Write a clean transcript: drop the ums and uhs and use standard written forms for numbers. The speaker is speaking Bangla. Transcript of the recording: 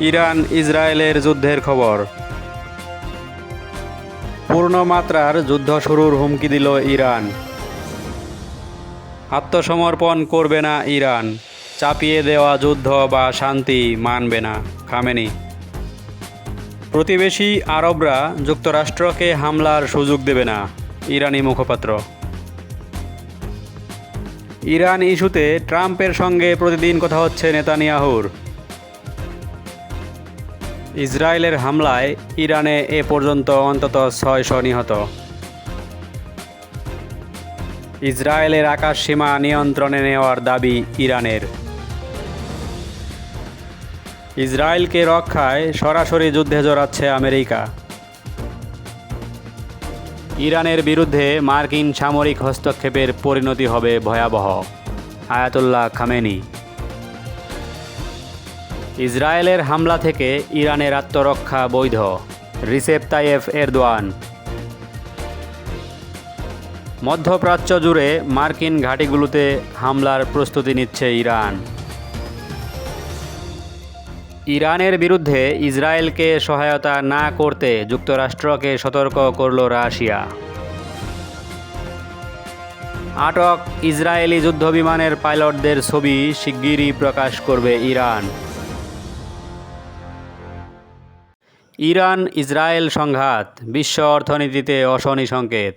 ইরান ইসরায়েলের যুদ্ধের খবর। পূর্ণমাত্রার যুদ্ধ শুরুর হুমকি দিল ইরান। আত্মসমর্পণ করবে না ইরান, চাপিয়ে দেওয়া যুদ্ধ বা শান্তি মানবে না খামেনি। প্রতিবেশী আরবরা যুক্তরাষ্ট্রকে হামলার সুযোগ দেবে না, ইরানি মুখপাত্র। ইরান ইস্যুতে ট্রাম্পের সঙ্গে প্রতিদিন কথা হচ্ছে নেতানিয়াহুর। ইসরায়েলের হামলায় ইরানে এ পর্যন্ত অন্তত 600 নিহত। ইসরায়েলের আকাশ সীমা নিয়ন্ত্রণে নেওয়ার দাবি ইরানের। ইসরায়েলকে রক্ষায় সরাসরি যুদ্ধে জড়াচ্ছে আমেরিকা। ইরানের বিরুদ্ধে মার্কিন সামরিক হস্তক্ষেপের পরিণতি হবে ভয়াবহ, আয়াতুল্লাহ খামেনি। ইসরায়েলের হামলা থেকে ইরানের আত্মরক্ষা বৈধ, রিসেপ তাইয়েফ এরদোয়ান। মধ্যপ্রাচ্য জুড়ে মার্কিন ঘাঁটিগুলোতে হামলার প্রস্তুতি নিচ্ছে ইরান। ইরানের বিরুদ্ধে ইসরায়েলকে সহায়তা না করতে যুক্তরাষ্ট্রকে সতর্ক করল রাশিয়া। আটক ইসরায়েলি যুদ্ধবিমানের পাইলটদের ছবি শিগগিরই প্রকাশ করবে ইরান। ইরান ইসরায়েল সংঘাত বিশ্ব অর্থনীতিতে অশনি সংকেত।